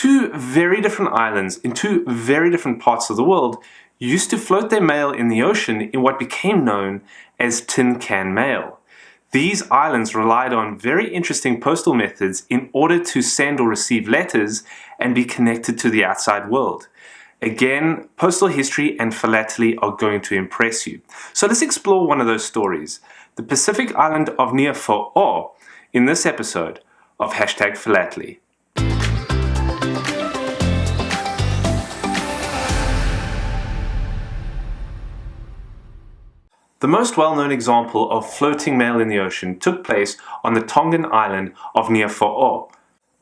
two very different islands in two very different parts of the world used to float their mail in the ocean in what became known as Tin Can Mail. These islands relied on very interesting postal methods in order to send or receive letters and be connected to the outside world. Again, postal history and philately are going to impress you. So let's explore one of those stories, the Pacific island of Niuafo'ou, in this episode of #Philately. The most well-known example of floating mail in the ocean took place on the Tongan island of Niuafo'ou,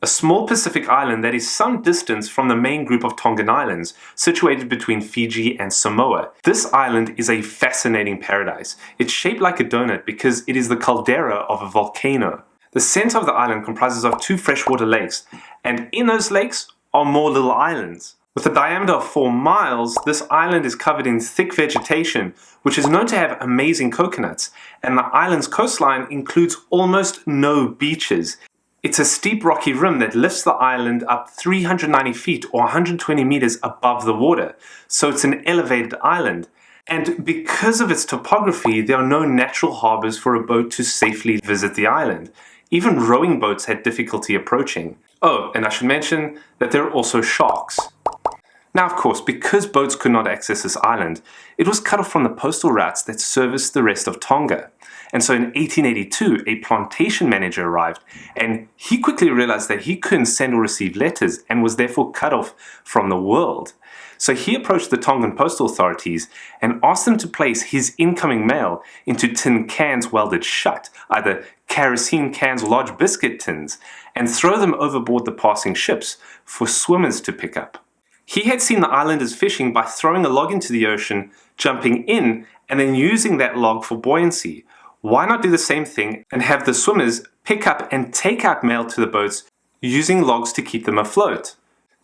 a small Pacific island that is some distance from the main group of Tongan islands, situated between Fiji and Samoa. This island is a fascinating paradise. It's shaped like a donut because it is the caldera of a volcano. The center of the island comprises of two freshwater lakes, and in those lakes are more little islands. With a diameter of 4 miles, this island is covered in thick vegetation, which is known to have amazing coconuts, and the island's coastline includes almost no beaches. It's a steep rocky rim that lifts the island up 390 feet or 120 meters above the water, so it's an elevated island. And because of its topography, there are no natural harbors for a boat to safely visit the island. Even rowing boats had difficulty approaching. Oh, and I should mention that there are also sharks. Now, of course, because boats could not access this island, it was cut off from the postal routes that serviced the rest of Tonga. And so in 1882, a plantation manager arrived, and he quickly realized that he couldn't send or receive letters and was therefore cut off from the world. So he approached the Tongan postal authorities and asked them to place his incoming mail into tin cans welded shut, either kerosene cans or large biscuit tins, and throw them overboard the passing ships for swimmers to pick up. He had seen the islanders fishing by throwing a log into the ocean, jumping in, and then using that log for buoyancy. Why not do the same thing and have the swimmers pick up and take out mail to the boats using logs to keep them afloat?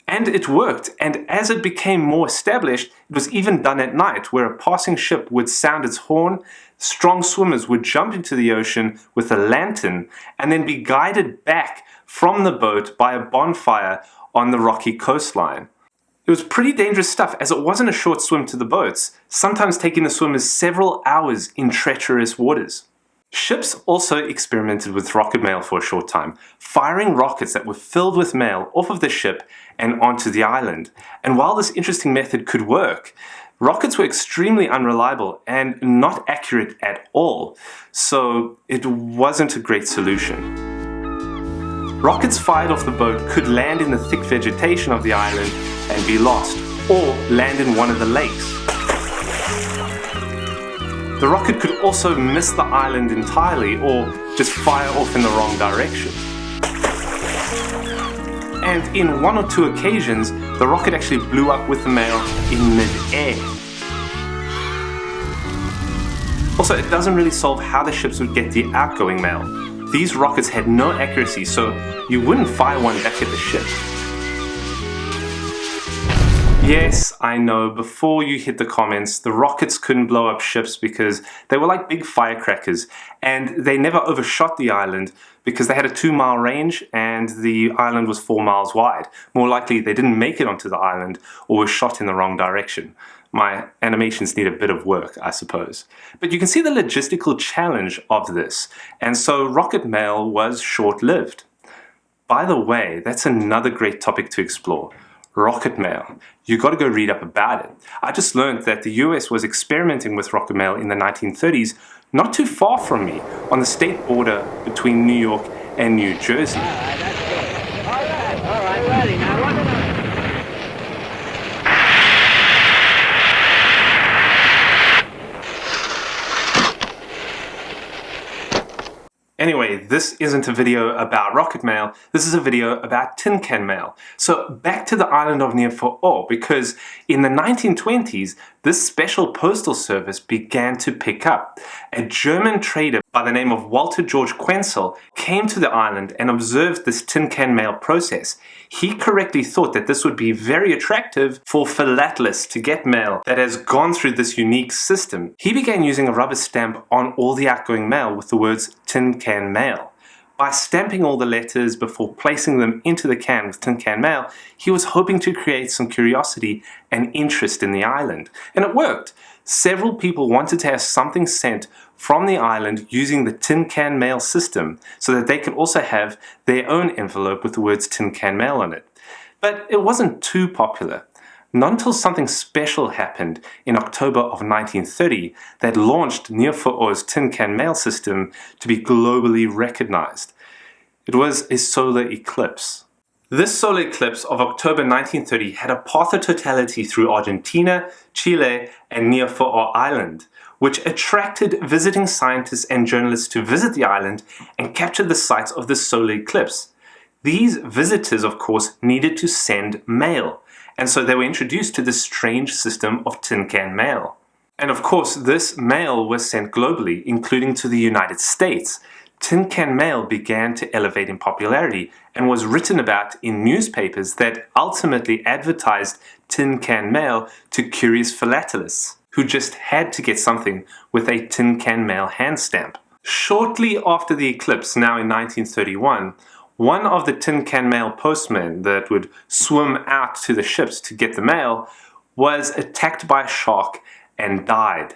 And it worked, and as it became more established, it was even done at night, where a passing ship would sound its horn, strong swimmers would jump into the ocean with a lantern, and then be guided back from the boat by a bonfire on the rocky coastline. It was pretty dangerous stuff, as it wasn't a short swim to the boats, sometimes taking the swimmers several hours in treacherous waters. Ships also experimented with rocket mail for a short time, firing rockets that were filled with mail off of the ship and onto the island. And while this interesting method could work, rockets were extremely unreliable and not accurate at all, so it wasn't a great solution. Rockets fired off the boat could land in the thick vegetation of the island and be lost, or land in one of the lakes. The rocket could also miss the island entirely, or just fire off in the wrong direction. And in one or two occasions, the rocket actually blew up with the mail in mid-air. Also, it doesn't really solve how the ships would get the outgoing mail. These rockets had no accuracy, so you wouldn't fire one back at the ship. Yes, I know, before you hit the comments, the rockets couldn't blow up ships because they were like big firecrackers, and they never overshot the island because they had a 2-mile range and the island was 4 miles wide. More likely, they didn't make it onto the island or were shot in the wrong direction. My animations need a bit of work, I suppose. But you can see the logistical challenge of this, and so rocket mail was short-lived. By the way, that's another great topic to explore. Rocket mail. You got to go read up about it. I just learned that the US was experimenting with rocket mail in the 1930s, not too far from me, on the state border between New York and New Jersey. That's good. All right, ready now. Anyway, this isn't a video about rocket mail, this is a video about tin can mail. So back to the island of Niuafo'ou, because in the 1920s, this special postal service began to pick up. A German trader by the name of Walter George Quenzel came to the island and observed this tin can mail process. He correctly thought that this would be very attractive for philatelists to get mail that has gone through this unique system. He began using a rubber stamp on all the outgoing mail with the words Tin Can Mail. By stamping all the letters before placing them into the can with Tin Can Mail, he was hoping to create some curiosity and interest in the island. And it worked. Several people wanted to have something sent from the island using the Tin Can Mail system so that they could also have their own envelope with the words Tin Can Mail on it. But it wasn't too popular. Not until something special happened in October of 1930 that launched Niuafo'ou's Tin Can Mail system to be globally recognized. It was a solar eclipse. This solar eclipse of October 1930 had a path of totality through Argentina, Chile, and Niuafo'ou Island, which attracted visiting scientists and journalists to visit the island and capture the sights of the solar eclipse. These visitors, of course, needed to send mail, and so they were introduced to this strange system of Tin Can Mail. And of course, this mail was sent globally, including to the United States. Tin Can Mail began to elevate in popularity and was written about in newspapers that ultimately advertised Tin Can Mail to curious philatelists, who just had to get something with a Tin Can Mail hand stamp. Shortly after the eclipse, now in 1931, one of the Tin Can Mail postmen that would swim out to the ships to get the mail was attacked by a shark and died.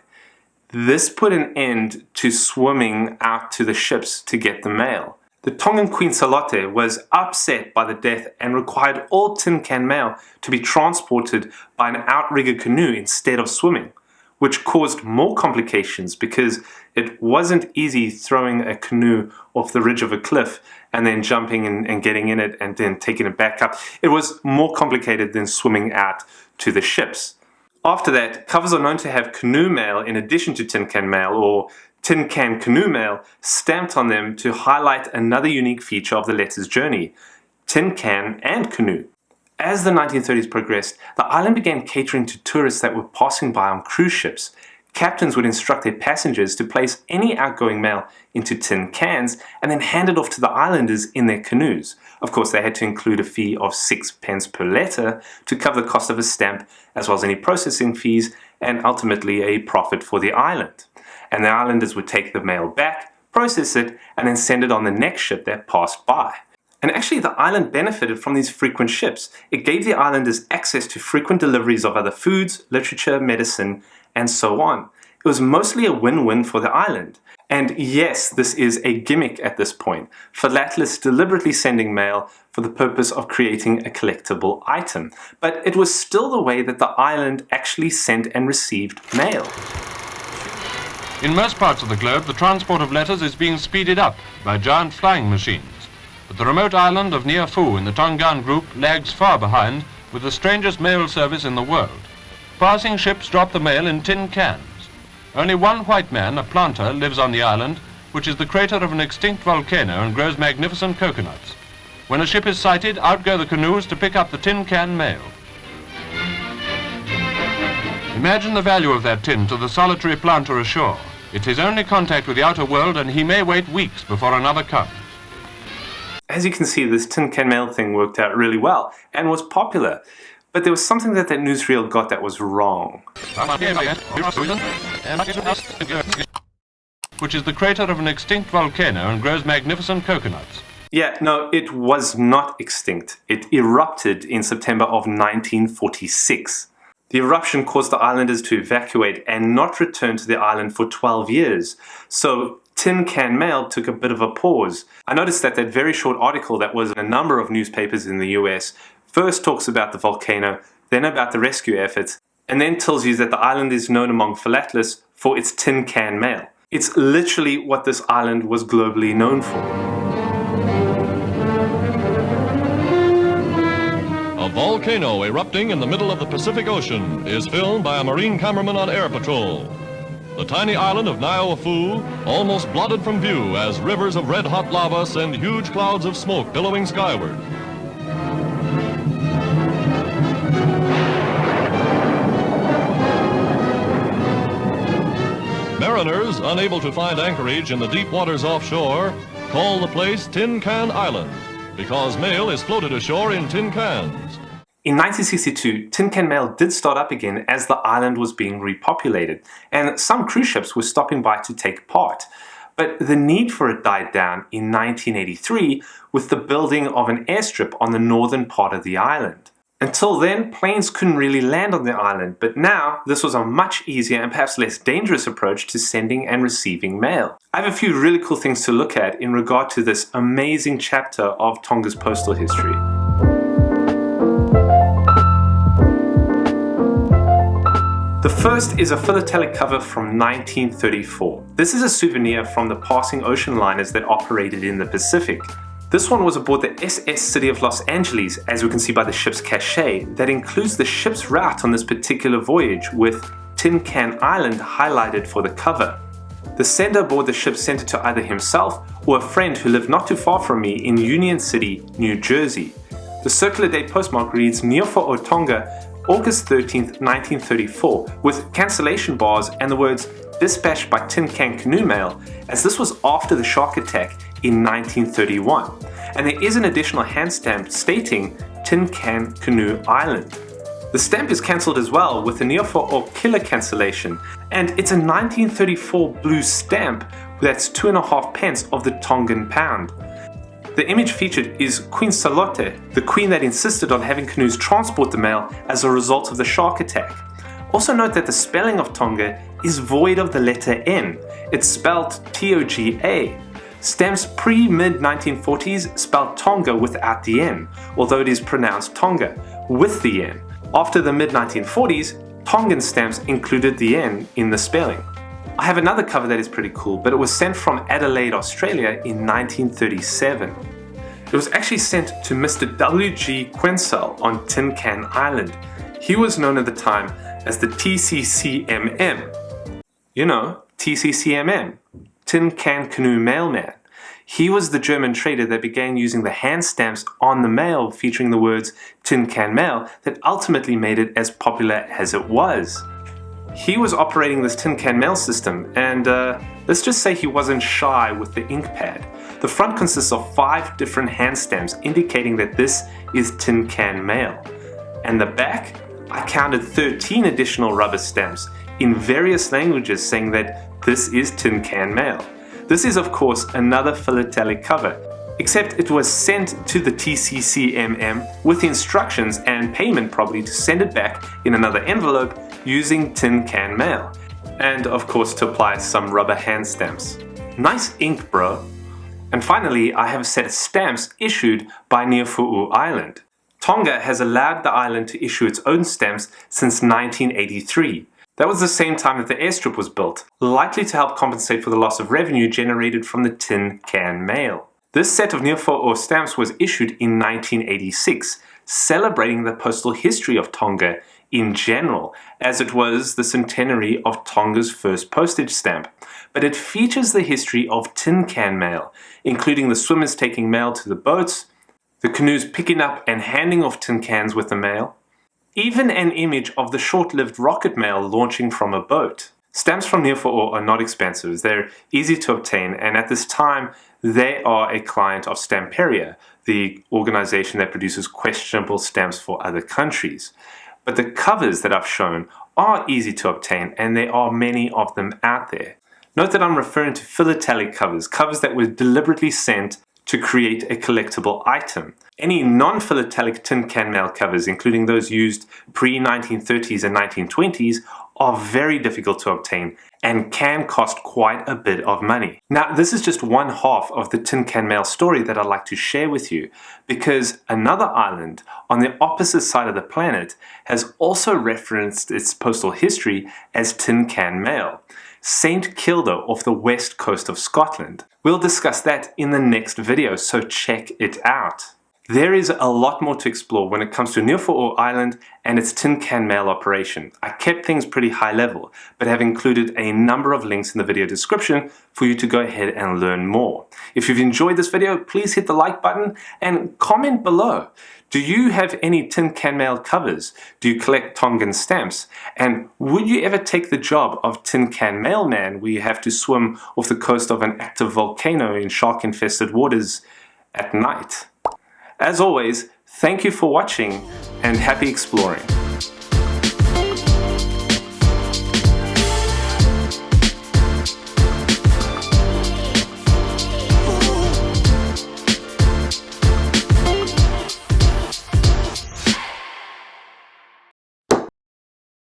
This put an end to swimming out to the ships to get the mail. The Tongan Queen Philatelic was upset by the death and required all Tin Can Mail to be transported by an outrigger canoe instead of swimming, which caused more complications because it wasn't easy throwing a canoe off the ridge of a cliff and then jumping and getting in it and then taking it back up. It was more complicated than swimming out to the ships. After that, covers are known to have canoe mail in addition to Tin Can Mail, or Tin Can Canoe Mail, stamped on them to highlight another unique feature of the letter's journey: tin can and canoe. As the 1930s progressed, the island began catering to tourists that were passing by on cruise ships. Captains would instruct their passengers to place any outgoing mail into tin cans and then hand it off to the islanders in their canoes. Of course, they had to include a fee of 6 pence per letter to cover the cost of a stamp, as well as any processing fees, and ultimately a profit for the island. And the islanders would take the mail back, process it, and then send it on the next ship that passed by. And actually, the island benefited from these frequent ships. It gave the islanders access to frequent deliveries of other foods, literature, medicine, and so on. It was mostly a win-win for the island. And yes, this is a gimmick at this point. Philatelists deliberately sending mail for the purpose of creating a collectible item. But it was still the way that the island actually sent and received mail. In most parts of the globe, the transport of letters is being speeded up by giant flying machines. But the remote island of Niuafo'ou in the Tongan group lags far behind with the strangest mail service in the world. Passing ships drop the mail in tin cans. Only one white man, a planter, lives on the island, which is the crater of an extinct volcano and grows magnificent coconuts. When a ship is sighted, out go the canoes to pick up the tin can mail. Imagine the value of that tin to the solitary planter ashore. It's his only contact with the outer world, and he may wait weeks before another comes. As you can see, this Tin Can Mail thing worked out really well and was popular. But there was something that newsreel got that was wrong. Which is the crater of an extinct volcano and grows magnificent coconuts. Yeah, no, it was not extinct. It erupted in September of 1946. The eruption caused the islanders to evacuate and not return to the island for 12 years. So Tin Can Mail took a bit of a pause. I noticed that very short article that was in a number of newspapers in the US first talks about the volcano, then about the rescue efforts, and then tells you that the island is known among philatelists for its tin can mail. It's literally what this island was globally known for. A volcano erupting in the middle of the Pacific Ocean is filmed by a marine cameraman on air patrol. The tiny island of Niuafo'ou almost blotted from view as rivers of red-hot lava send huge clouds of smoke billowing skyward. Mariners, unable to find anchorage in the deep waters offshore, call the place Tin Can Island, because mail is floated ashore in tin cans. In 1962, Tin Can Mail did start up again as the island was being repopulated, and some cruise ships were stopping by to take part. but the need for it died down in 1983 with the building of an airstrip on the northern part of the island. Until then, planes couldn't really land on the island, but now this was a much easier and perhaps less dangerous approach to sending and receiving mail. I have a few really cool things to look at in regard to this amazing chapter of Tonga's postal history. The first is a philatelic cover from 1934. This is a souvenir from the passing ocean liners that operated in the Pacific. This one was aboard the SS City of Los Angeles, as we can see by the ship's cachet, that includes the ship's route on this particular voyage, with Tin Can Island highlighted for the cover. The sender aboard the ship sent it to either himself or a friend who lived not too far from me in Union City, New Jersey. The circular date postmark reads Niuafo'ou, Tonga, August 13th, 1934, with cancellation bars and the words dispatched by Tin Can Canoe Mail, as this was after the shark attack in 1931. And there is an additional hand stamp stating Tin Can Canoe Island. The stamp is cancelled as well with the Niuafo'ou killer cancellation, and it's a 1934 blue stamp that's 2.5 pence of the Tongan pound. The image featured is Queen Salote, the queen that insisted on having canoes transport the mail as a result of the shark attack. Also note that the spelling of Tonga is void of the letter N. It's spelled T-O-G-A. Stamps pre-mid-1940s spelled Tonga without the N, although it is pronounced Tonga with the N. After the mid-1940s, Tongan stamps included the N in the spelling. I have another cover that is pretty cool, but it was sent from Adelaide, Australia in 1937. It was actually sent to Mr. W.G. Quensell on Tin Can Island. He was known at the time as the TCCMM. You know, TCCMM, Tin Can Canoe Mailman. He was the German trader that began using the hand stamps on the mail featuring the words Tin Can Mail that ultimately made it as popular as it was. He was operating this Tin Can Mail system, and let's just say he wasn't shy with the ink pad. The front consists of 5 different hand stamps indicating that this is Tin Can Mail. And the back, I counted 13 additional rubber stamps in various languages saying that this is Tin Can Mail. This is of course another philatelic cover, except it was sent to the TCCMM with instructions and payment probably to send it back in another envelope using Tin Can Mail, and of course to apply some rubber hand stamps. Nice ink, bro. And finally, I have a set of stamps issued by Niuafo'ou Island. Tonga has allowed the island to issue its own stamps since 1983. That was the same time that the airstrip was built, likely to help compensate for the loss of revenue generated from the Tin Can Mail. This set of Niuafo'ou stamps was issued in 1986, celebrating the postal history of Tonga in general, as it was the centenary of Tonga's first postage stamp. But it features the history of Tin Can Mail, including the swimmers taking mail to the boats, the canoes picking up and handing off tin cans with the mail, even an image of the short-lived rocket mail launching from a boat. Stamps from Niuafo'ou are not expensive, they're easy to obtain, and at this time they are a client of Stamperia, the organization that produces questionable stamps for other countries. But the covers that I've shown are easy to obtain, and there are many of them out there. Note that I'm referring to philatelic covers, covers that were deliberately sent to create a collectible item. Any non-philatelic Tin Can Mail covers, including those used pre-1930s and 1920s, are very difficult to obtain and can cost quite a bit of money. Now, this is just one half of the Tin Can Mail story that I'd like to share with you, because another island on the opposite side of the planet has also referenced its postal history as Tin Can Mail. St. Kilda off the west coast of Scotland. We'll discuss that in the next video, so check it out. There is a lot more to explore when it comes to Niuafo'ou Island and its Tin Can Mail operation. I kept things pretty high level, but have included a number of links in the video description for you to go ahead and learn more. If you've enjoyed this video, please hit the like button and comment below. Do you have any Tin Can Mail covers? Do you collect Tongan stamps? And would you ever take the job of Tin Can Mailman, where you have to swim off the coast of an active volcano in shark-infested waters at night? As always, thank you for watching and happy exploring.